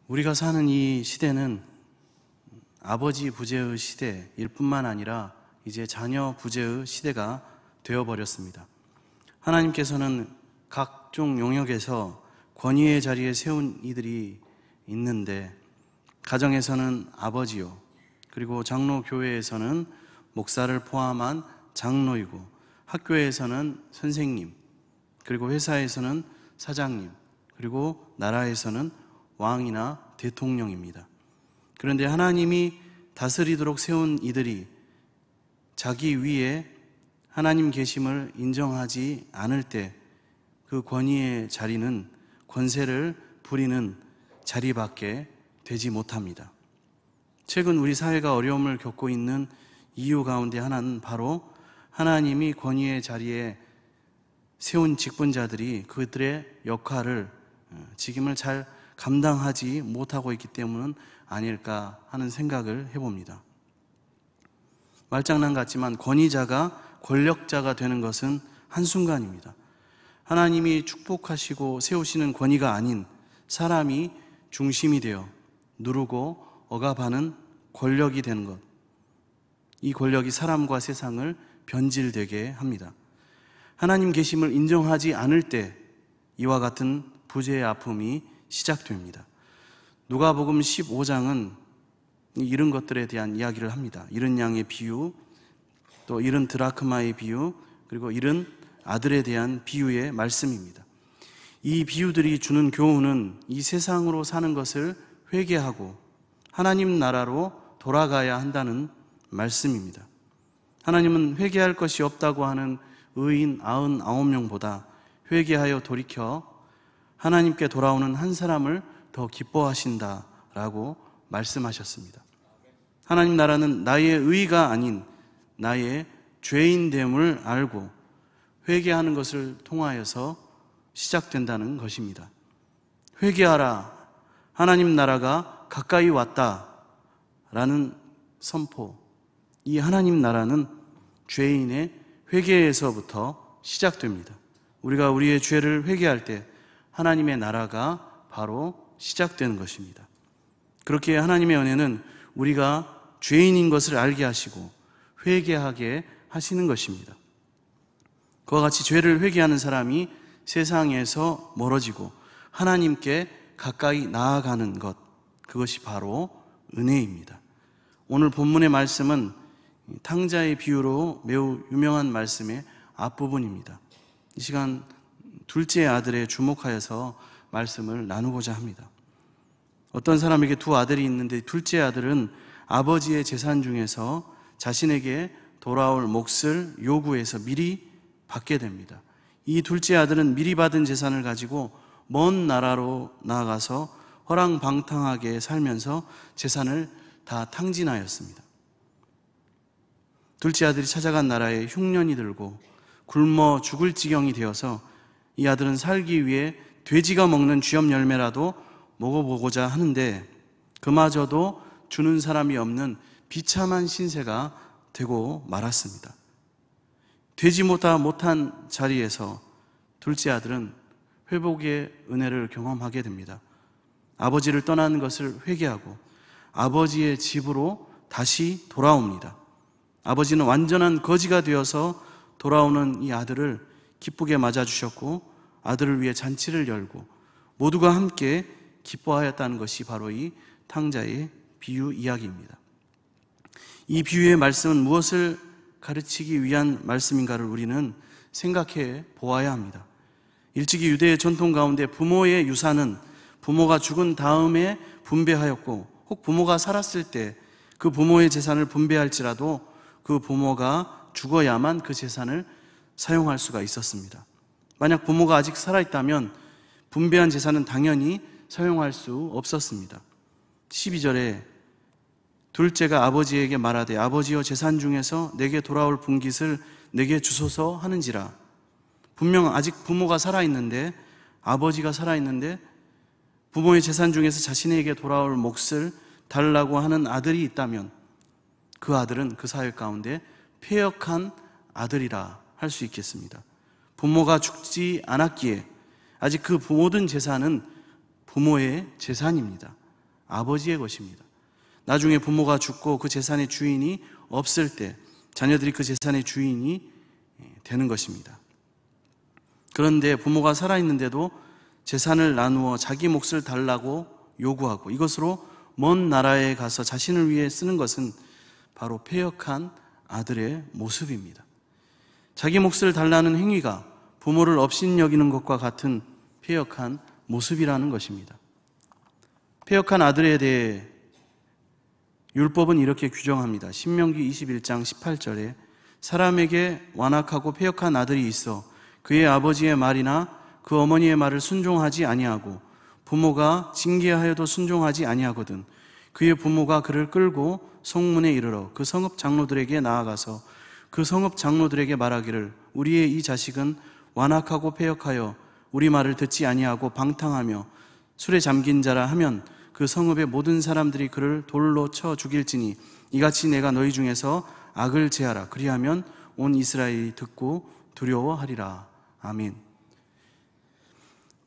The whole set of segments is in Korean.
우리가 사는 이 시대는 아버지 부재의 시대일 뿐만 아니라 이제 자녀 부재의 시대가 되어버렸습니다. 하나님께서는 각종 영역에서 권위의 자리에 세운 이들이 있는데, 가정에서는 아버지요, 그리고 장로교회에서는 목사를 포함한 장로이고, 학교에서는 선생님, 그리고 회사에서는 사장님, 그리고 나라에서는 왕이나 대통령입니다. 그런데 하나님이 다스리도록 세운 이들이 자기 위에 하나님 계심을 인정하지 않을 때 그 권위의 자리는 권세를 부리는 자리밖에 되지 못합니다. 최근 우리 사회가 어려움을 겪고 있는 이유 가운데 하나는 바로 하나님이 권위의 자리에 세운 직분자들이 그들의 역할을, 직임을 잘 감당하지 못하고 있기 때문은 아닐까 하는 생각을 해봅니다. 말장난 같지만 권위자가 권력자가 되는 것은 한순간입니다. 하나님이 축복하시고 세우시는 권위가 아닌 사람이 중심이 되어 누르고 억압하는 권력이 되는 것, 이 권력이 사람과 세상을 변질되게 합니다. 하나님 계심을 인정하지 않을 때 이와 같은 부재의 아픔이 시작됩니다. 누가복음 15장은 이런 것들에 대한 이야기를 합니다. 잃은 양의 비유, 또 잃은 드라크마의 비유, 그리고 잃은 아들에 대한 비유의 말씀입니다. 이 비유들이 주는 교훈은 이 세상으로 사는 것을 회개하고 하나님 나라로 돌아가야 한다는 말씀입니다. 하나님은 회개할 것이 없다고 하는 의인 99명보다 회개하여 돌이켜 하나님께 돌아오는 한 사람을 더 기뻐하신다라고 말씀하셨습니다. 하나님 나라는 나의 의가 아닌 나의 죄인됨을 알고 회개하는 것을 통하여서 시작된다는 것입니다. 회개하라, 하나님 나라가 가까이 왔다라는 선포. 이 하나님 나라는 죄인의 회개에서부터 시작됩니다. 우리가 우리의 죄를 회개할 때 하나님의 나라가 바로 시작되는 것입니다. 그렇게 하나님의 은혜는 우리가 죄인인 것을 알게 하시고 회개하게 하시는 것입니다. 그와 같이 죄를 회개하는 사람이 세상에서 멀어지고 하나님께 가까이 나아가는 것, 그것이 바로 은혜입니다. 오늘 본문의 말씀은 탕자의 비유로 매우 유명한 말씀의 앞부분입니다. 이 시간 둘째 아들에 주목하여서 말씀을 나누고자 합니다. 어떤 사람에게 두 아들이 있는데 둘째 아들은 아버지의 재산 중에서 자신에게 돌아올 몫을 요구해서 미리 받게 됩니다. 이 둘째 아들은 미리 받은 재산을 가지고 먼 나라로 나아가서 허랑방탕하게 살면서 재산을 다 탕진하였습니다. 둘째 아들이 찾아간 나라에 흉년이 들고 굶어 죽을 지경이 되어서 이 아들은 살기 위해 돼지가 먹는 쥐염 열매라도 먹어보고자 하는데 그마저도 주는 사람이 없는 비참한 신세가 되고 말았습니다. 되지보다 못한 자리에서 둘째 아들은 회복의 은혜를 경험하게 됩니다. 아버지를 떠나는 것을 회개하고 아버지의 집으로 다시 돌아옵니다. 아버지는 완전한 거지가 되어서 돌아오는 이 아들을 기쁘게 맞아주셨고 아들을 위해 잔치를 열고 모두가 함께 기뻐하였다는 것이 바로 이 탕자의 비유 이야기입니다. 이 비유의 말씀은 무엇을 가르치기 위한 말씀인가를 우리는 생각해 보아야 합니다. 일찍이 유대의 전통 가운데 부모의 유산은 부모가 죽은 다음에 분배하였고, 혹 부모가 살았을 때 그 부모의 재산을 분배할지라도 그 부모가 죽어야만 그 재산을 사용할 수가 있었습니다. 만약 부모가 아직 살아있다면 분배한 재산은 당연히 사용할 수 없었습니다. 12절에 둘째가 아버지에게 말하되 아버지여 재산 중에서 내게 돌아올 분깃을 내게 주소서 하는지라. 분명 아직 부모가 살아있는데, 아버지가 살아있는데 부모의 재산 중에서 자신에게 돌아올 몫을 달라고 하는 아들이 있다면 그 아들은 그 사회 가운데 패역한 아들이라 할 수 있겠습니다. 부모가 죽지 않았기에 아직 그 모든 재산은 부모의 재산입니다. 아버지의 것입니다. 나중에 부모가 죽고 그 재산의 주인이 없을 때 자녀들이 그 재산의 주인이 되는 것입니다. 그런데 부모가 살아있는데도 재산을 나누어 자기 몫을 달라고 요구하고 이것으로 먼 나라에 가서 자신을 위해 쓰는 것은 바로 패역한 아들의 모습입니다. 자기 몫을 달라는 행위가 부모를 업신여기는 것과 같은 패역한 모습이라는 것입니다. 패역한 아들에 대해 율법은 이렇게 규정합니다. 신명기 21장 18절에 사람에게 완악하고 패역한 아들이 있어 그의 아버지의 말이나 그 어머니의 말을 순종하지 아니하고 부모가 징계하여도 순종하지 아니하거든 그의 부모가 그를 끌고 성문에 이르러 그 성읍 장로들에게 나아가서 그 성읍 장로들에게 말하기를 우리의 이 자식은 완악하고 패역하여 우리 말을 듣지 아니하고 방탕하며 술에 잠긴 자라 하면 그 성읍의 모든 사람들이 그를 돌로 쳐 죽일지니 이같이 내가 너희 중에서 악을 제하라 그리하면 온 이스라엘이 듣고 두려워하리라. 아멘.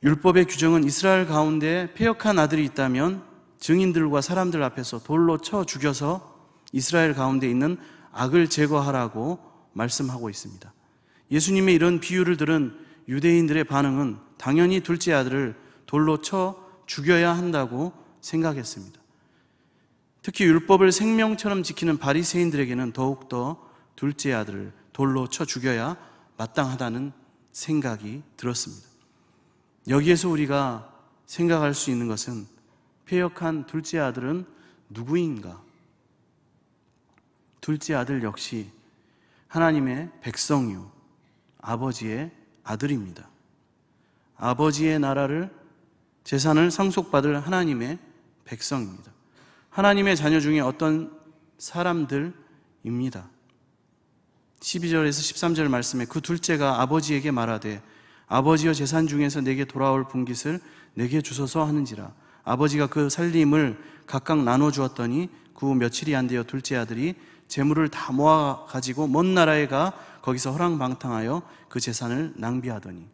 율법의 규정은 이스라엘 가운데 패역한 아들이 있다면 증인들과 사람들 앞에서 돌로 쳐 죽여서 이스라엘 가운데 있는 악을 제거하라고 말씀하고 있습니다. 예수님의 이런 비유를 들은 유대인들의 반응은 당연히 둘째 아들을 돌로 쳐 죽여야 한다고 생각했습니다. 특히 율법을 생명처럼 지키는 바리새인들에게는 더욱더 둘째 아들을 돌로 쳐 죽여야 마땅하다는 생각이 들었습니다. 여기에서 우리가 생각할 수 있는 것은 패역한 둘째 아들은 누구인가? 둘째 아들 역시 하나님의 백성이요 아버지의 아들입니다. 아버지의 나라를 재산을 상속받을 하나님의 백성입니다. 하나님의 자녀 중에 어떤 사람들입니다. 12절에서 13절 말씀에 그 둘째가 아버지에게 말하되 아버지여 재산 중에서 내게 돌아올 분깃을 내게 주소서 하는지라. 아버지가 그 살림을 각각 나눠 주었더니 그 후 며칠이 안 되어 둘째 아들이 재물을 다 모아 가지고 먼 나라에 가 거기서 허랑방탕하여 그 재산을 낭비하더니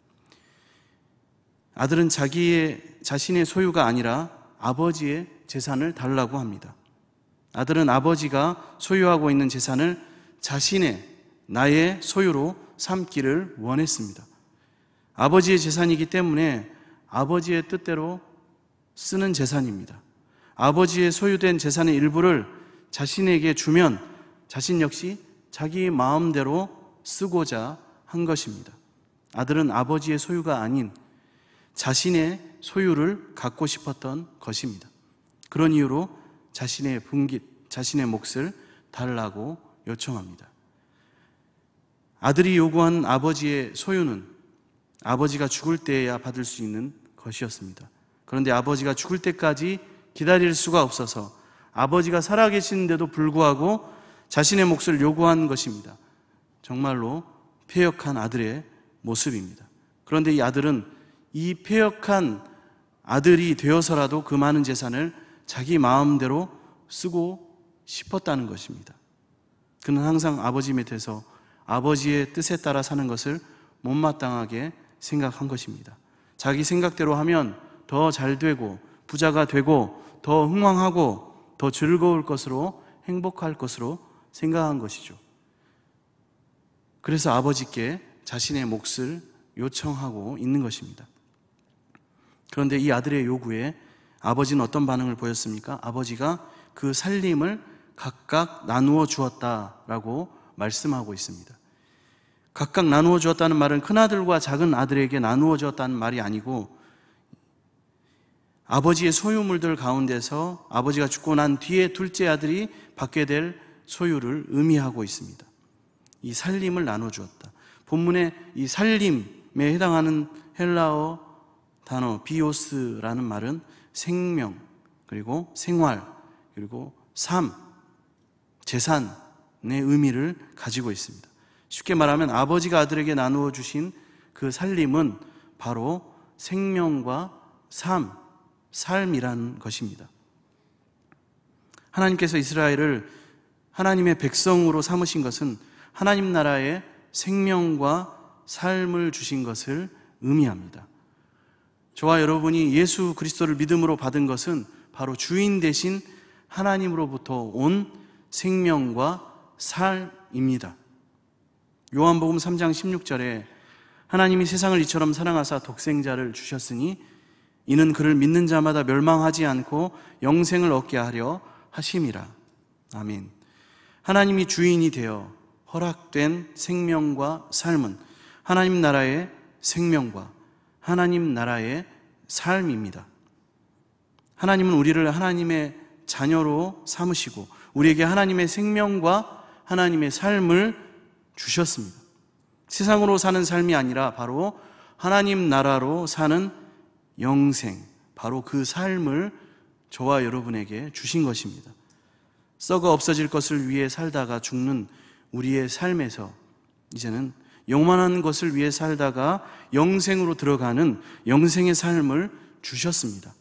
아들은 자신의 소유가 아니라 아버지의 재산을 달라고 합니다. 아들은 아버지가 소유하고 있는 재산을 나의 소유로 삼기를 원했습니다. 아버지의 재산이기 때문에 아버지의 뜻대로 쓰는 재산입니다. 아버지의 소유된 재산의 일부를 자신에게 주면 자신 역시 자기 마음대로 쓰고자 한 것입니다. 아들은 아버지의 소유가 아닌 자신의 소유를 갖고 싶었던 것입니다. 그런 이유로 자신의 분깃, 자신의 몫을 달라고 요청합니다. 아들이 요구한 아버지의 소유는 아버지가 죽을 때에야 받을 수 있는 것이었습니다. 그런데 아버지가 죽을 때까지 기다릴 수가 없어서 아버지가 살아계시는데도 불구하고 자신의 몫을 요구한 것입니다. 정말로 패역한 아들의 모습입니다. 그런데 이 아들은 이 패역한 아들이 되어서라도 그 많은 재산을 자기 마음대로 쓰고 싶었다는 것입니다. 그는 항상 아버지 밑에서 아버지의 뜻에 따라 사는 것을 못마땅하게 생각한 것입니다. 자기 생각대로 하면 더 잘 되고 부자가 되고 더 흥왕하고 더 즐거울 것으로 행복할 것으로 생각한 것이죠. 그래서 아버지께 자신의 몫을 요청하고 있는 것입니다. 그런데 이 아들의 요구에 아버지는 어떤 반응을 보였습니까? 아버지가 그 살림을 각각 나누어 주었다라고 말씀하고 있습니다. 각각 나누어 주었다는 말은 큰아들과 작은 아들에게 나누어 주었다는 말이 아니고 아버지의 소유물들 가운데서 아버지가 죽고 난 뒤에 둘째 아들이 받게 될 소유를 의미하고 있습니다. 이 살림을 나눠 주었다. 본문에 이 살림에 해당하는 헬라어 단어 비오스라는 말은 생명, 그리고 생활, 그리고 삶, 재산의 의미를 가지고 있습니다. 쉽게 말하면 아버지가 아들에게 나누어 주신 그 살림은 바로 생명과 삶이라는 것입니다. 하나님께서 이스라엘을 하나님의 백성으로 삼으신 것은 하나님 나라의 생명과 삶을 주신 것을 의미합니다. 저와 여러분이 예수 그리스도를 믿음으로 받은 것은 바로 주인 되신 하나님으로부터 온 생명과 삶입니다. 요한복음 3장 16절에 하나님이 세상을 이처럼 사랑하사 독생자를 주셨으니 이는 그를 믿는 자마다 멸망하지 않고 영생을 얻게 하려 하심이라. 아멘. 하나님이 주인이 되어 허락된 생명과 삶은 하나님 나라의 생명과 하나님 나라의 삶입니다. 하나님은 우리를 하나님의 자녀로 삼으시고 우리에게 하나님의 생명과 하나님의 삶을 주셨습니다. 세상으로 사는 삶이 아니라 바로 하나님 나라로 사는 영생, 바로 그 삶을 저와 여러분에게 주신 것입니다. 썩어 없어질 것을 위해 살다가 죽는 우리의 삶에서 이제는 영원한 것을 위해 살다가 영생으로 들어가는 영생의 삶을 주셨습니다.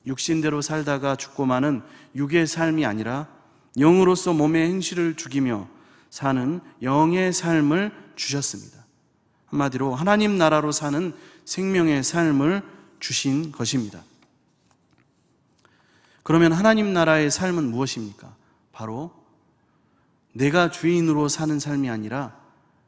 육신대로 살다가 죽고 마는 육의 삶이 아니라 영으로서 몸의 행실을 죽이며 사는 영의 삶을 주셨습니다. 한마디로 하나님 나라로 사는 생명의 삶을 주신 것입니다. 그러면 하나님 나라의 삶은 무엇입니까? 바로 내가 주인으로 사는 삶이 아니라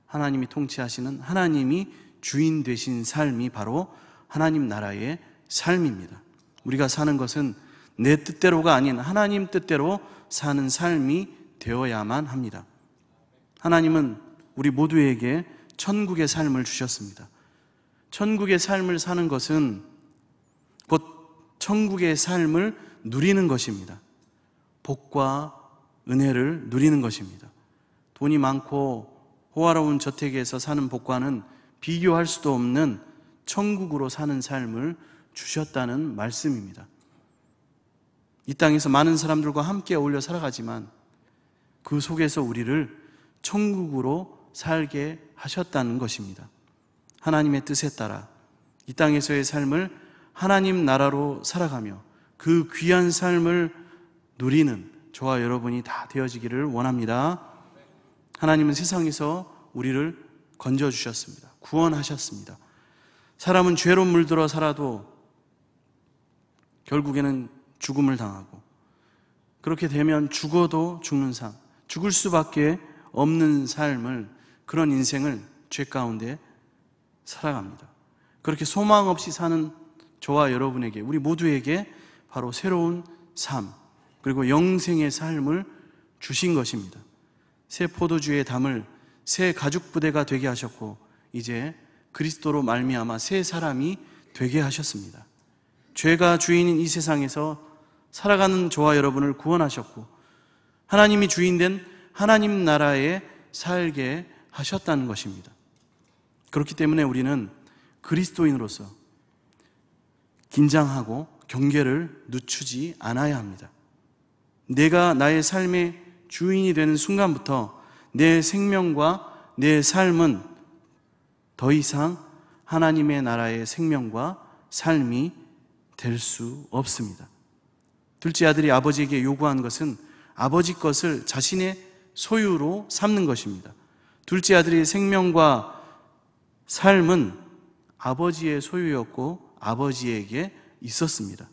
하나님이 통치하시는 하나님이 주인 되신 삶이 바로 하나님 나라의 삶입니다. 우리가 사는 것은 내 뜻대로가 아닌 하나님 뜻대로 사는 삶이 되어야만 합니다. 하나님은 우리 모두에게 천국의 삶을 주셨습니다. 천국의 삶을 사는 것은 곧 천국의 삶을 누리는 것입니다. 복과 은혜를 누리는 것입니다. 돈이 많고 호화로운 저택에서 사는 복과는 비교할 수도 없는 천국으로 사는 삶을 주셨다는 말씀입니다. 이 땅에서 많은 사람들과 함께 어울려 살아가지만 그 속에서 우리를 천국으로 살게 하셨다는 것입니다. 하나님의 뜻에 따라 이 땅에서의 삶을 하나님 나라로 살아가며 그 귀한 삶을 누리는 저와 여러분이 다 되어지기를 원합니다. 하나님은 세상에서 우리를 건져주셨습니다. 구원하셨습니다. 사람은 죄로 물들어 살아도 결국에는 죽음을 당하고 그렇게 되면 죽어도 죽는 삶, 죽을 수밖에 없는 삶을, 그런 인생을 죄 가운데 살아갑니다. 그렇게 소망 없이 사는 저와 여러분에게, 우리 모두에게 바로 새로운 삶, 그리고 영생의 삶을 주신 것입니다. 새 포도주에 담을 새 가죽 부대가 되게 하셨고 이제 그리스도로 말미암아 새 사람이 되게 하셨습니다. 죄가 주인인 이 세상에서 살아가는 저와 여러분을 구원하셨고 하나님이 주인된 하나님 나라에 살게 하셨다는 것입니다. 그렇기 때문에 우리는 그리스도인으로서 긴장하고 경계를 늦추지 않아야 합니다. 내가 나의 삶의 주인이 되는 순간부터 내 생명과 내 삶은 더 이상 하나님의 나라의 생명과 삶이 될 수 없습니다. 둘째 아들이 아버지에게 요구한 것은 아버지 것을 자신의 소유로 삼는 것입니다. 둘째 아들의 생명과 삶은 아버지의 소유였고 아버지에게 있었습니다.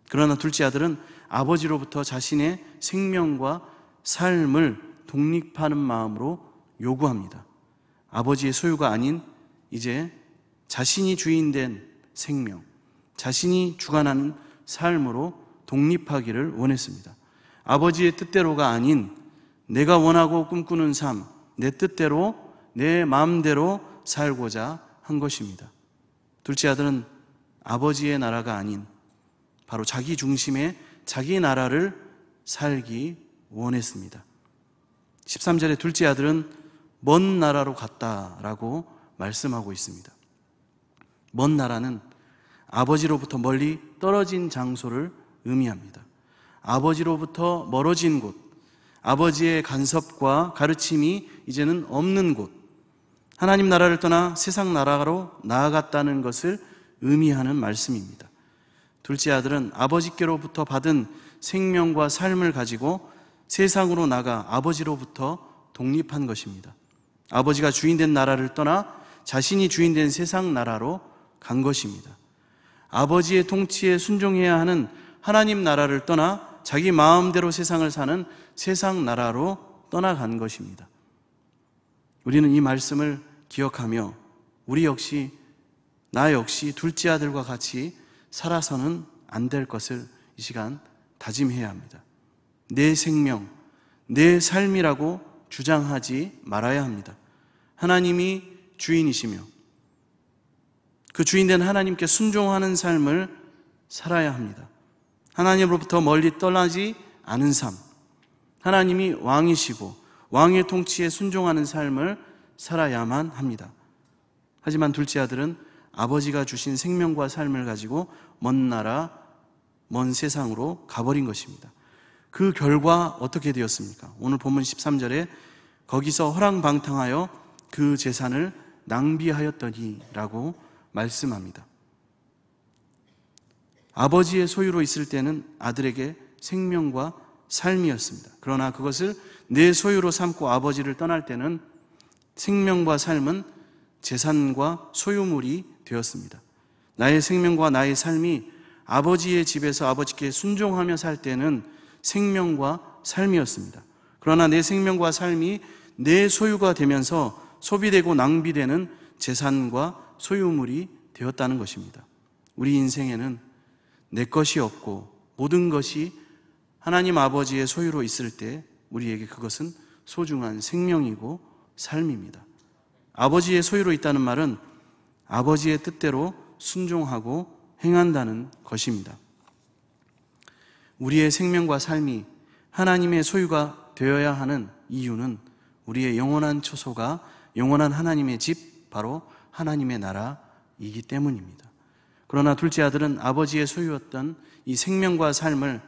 그러나 둘째 아들은 아버지로부터 자신의 생명과 삶을 독립하는 마음으로 요구합니다. 아버지의 소유가 아닌 이제 자신이 주인된 생명, 자신이 주관하는 삶으로 독립하기를 원했습니다. 아버지의 뜻대로가 아닌 내가 원하고 꿈꾸는 삶, 내 뜻대로, 내 마음대로 살고자 한 것입니다. 둘째 아들은 아버지의 나라가 아닌 바로 자기 중심의 자기 나라를 살기 원했습니다. 13절에 둘째 아들은 먼 나라로 갔다라고 말씀하고 있습니다. 먼 나라는 아버지로부터 멀리 떨어진 장소를 의미합니다. 아버지로부터 멀어진 곳, 아버지의 간섭과 가르침이 이제는 없는 곳, 하나님 나라를 떠나 세상 나라로 나아갔다는 것을 의미하는 말씀입니다. 둘째 아들은 아버지께로부터 받은 생명과 삶을 가지고 세상으로 나가 아버지로부터 독립한 것입니다. 아버지가 주인된 나라를 떠나 자신이 주인된 세상 나라로 간 것입니다. 아버지의 통치에 순종해야 하는 하나님 나라를 떠나 자기 마음대로 세상을 사는 세상 나라로 떠나간 것입니다. 우리는 이 말씀을 기억하며 우리 역시, 나 역시 둘째 아들과 같이 살아서는 안 될 것을 이 시간 다짐해야 합니다. 내 생명, 내 삶이라고 주장하지 말아야 합니다. 하나님이 주인이시며 그 주인된 하나님께 순종하는 삶을 살아야 합니다. 하나님으로부터 멀리 떠나지 않은 삶, 하나님이 왕이시고 왕의 통치에 순종하는 삶을 살아야만 합니다. 하지만 둘째 아들은 아버지가 주신 생명과 삶을 가지고 먼 나라, 먼 세상으로 가버린 것입니다. 그 결과 어떻게 되었습니까? 오늘 본문 13절에 거기서 허랑방탕하여 그 재산을 낭비하였더니 라고 말씀합니다. 아버지의 소유로 있을 때는 아들에게 생명과 삶이었습니다. 그러나 그것을 내 소유로 삼고 아버지를 떠날 때는 생명과 삶은 재산과 소유물이 되었습니다. 나의 생명과 나의 삶이 아버지의 집에서 아버지께 순종하며 살 때는 생명과 삶이었습니다. 그러나 내 생명과 삶이 내 소유가 되면서 소비되고 낭비되는 재산과 소유물이 되었다는 것입니다. 우리 인생에는 내 것이 없고 모든 것이 하나님 아버지의 소유로 있을 때 우리에게 그것은 소중한 생명이고 삶입니다. 아버지의 소유로 있다는 말은 아버지의 뜻대로 순종하고 행한다는 것입니다. 우리의 생명과 삶이 하나님의 소유가 되어야 하는 이유는 우리의 영원한 처소가 영원한 하나님의 집, 바로 하나님의 나라이기 때문입니다. 그러나 둘째 아들은 아버지의 소유였던 이 생명과 삶을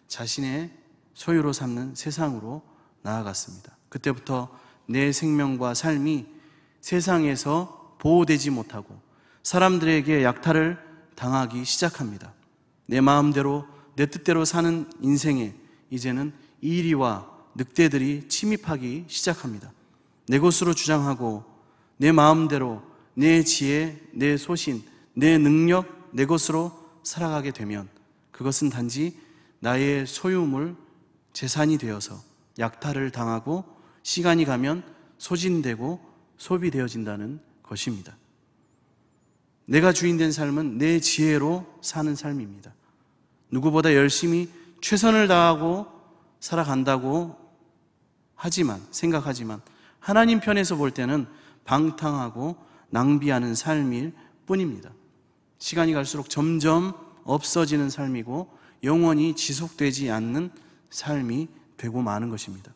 자신의 소유로 삼는 세상으로 나아갔습니다. 그때부터 내 생명과 삶이 세상에서 보호되지 못하고 사람들에게 약탈을 당하기 시작합니다. 내 마음대로 내 뜻대로 사는 인생에 이제는 이리와 늑대들이 침입하기 시작합니다. 내 것으로 주장하고 내 마음대로 내 지혜, 내 소신, 내 능력, 내 것으로 살아가게 되면 그것은 단지 나의 소유물, 재산이 되어서 약탈을 당하고 시간이 가면 소진되고 소비되어진다는 것입니다. 내가 주인된 삶은 내 지혜로 사는 삶입니다. 누구보다 열심히 최선을 다하고 살아간다고 생각하지만 하나님 편에서 볼 때는 방탕하고 낭비하는 삶일 뿐입니다. 시간이 갈수록 점점 없어지는 삶이고 영원히 지속되지 않는 삶이 되고 마는 것입니다.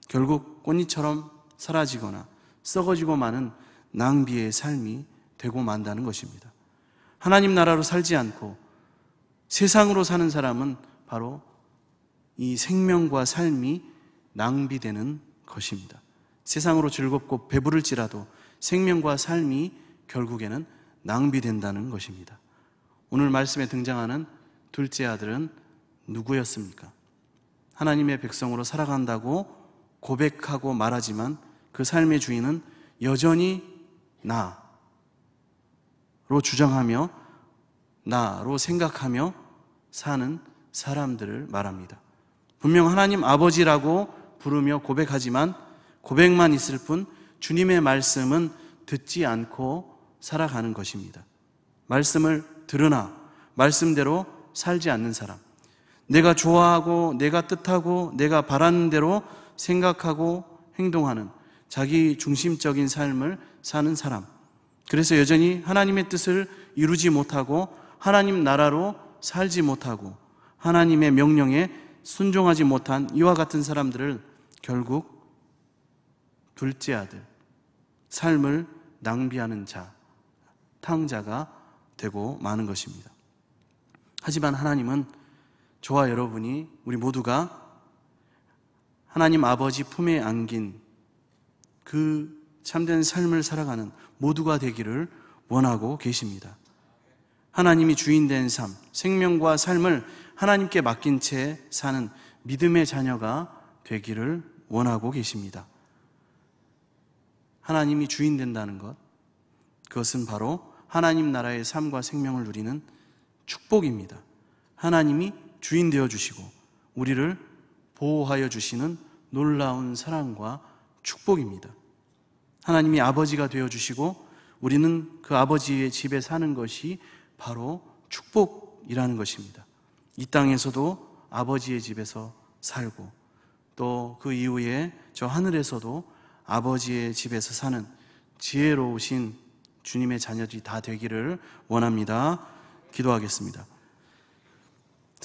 결국 꽃잎처럼 사라지거나 썩어지고 마는 낭비의 삶이 되고 만다는 것입니다. 하나님 나라로 살지 않고 세상으로 사는 사람은 바로 이 생명과 삶이 낭비되는 것입니다. 세상으로 즐겁고 배부를지라도 생명과 삶이 결국에는 낭비된다는 것입니다. 오늘 말씀에 등장하는 둘째 아들은 누구였습니까? 하나님의 백성으로 살아간다고 고백하고 말하지만 그 삶의 주인은 여전히 나로 주장하며 나로 생각하며 사는 사람들을 말합니다. 분명 하나님 아버지라고 부르며 고백하지만 고백만 있을 뿐 주님의 말씀은 듣지 않고 살아가는 것입니다. 말씀을 들으나 말씀대로 살지 않는 사람, 내가 좋아하고 내가 뜻하고 내가 바라는 대로 생각하고 행동하는 자기 중심적인 삶을 사는 사람, 그래서 여전히 하나님의 뜻을 이루지 못하고 하나님 나라로 살지 못하고 하나님의 명령에 순종하지 못한 이와 같은 사람들을 결국 둘째 아들, 삶을 낭비하는 자, 탕자가 되고 마는 것입니다. 하지만 하나님은 저와 여러분이 우리 모두가 하나님 아버지 품에 안긴 그 참된 삶을 살아가는 모두가 되기를 원하고 계십니다. 하나님이 주인된 삶, 생명과 삶을 하나님께 맡긴 채 사는 믿음의 자녀가 되기를 원하고 계십니다. 하나님이 주인된다는 것, 그것은 바로 하나님 나라의 삶과 생명을 누리는 축복입니다. 하나님이 주인 되어 주시고 우리를 보호하여 주시는 놀라운 사랑과 축복입니다. 하나님이 아버지가 되어 주시고 우리는 그 아버지의 집에 사는 것이 바로 축복이라는 것입니다. 이 땅에서도 아버지의 집에서 살고 또 그 이후에 저 하늘에서도 아버지의 집에서 사는 지혜로우신 주님의 자녀들이 다 되기를 원합니다. 기도하겠습니다.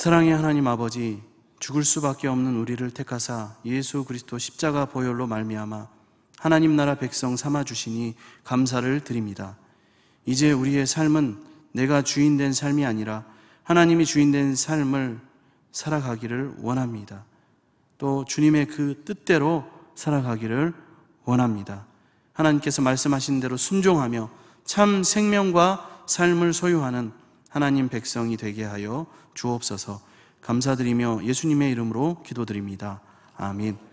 사랑의 하나님 아버지, 죽을 수밖에 없는 우리를 택하사 예수 그리스도 십자가 보혈로 말미암아 하나님 나라 백성 삼아 주시니 감사를 드립니다. 이제 우리의 삶은 내가 주인된 삶이 아니라 하나님이 주인된 삶을 살아가기를 원합니다. 또 주님의 그 뜻대로 살아가기를 원합니다. 하나님께서 말씀하신 대로 순종하며 참 생명과 삶을 소유하는 하나님 백성이 되게 하여 주옵소서. 감사드리며 예수님의 이름으로 기도드립니다. 아멘.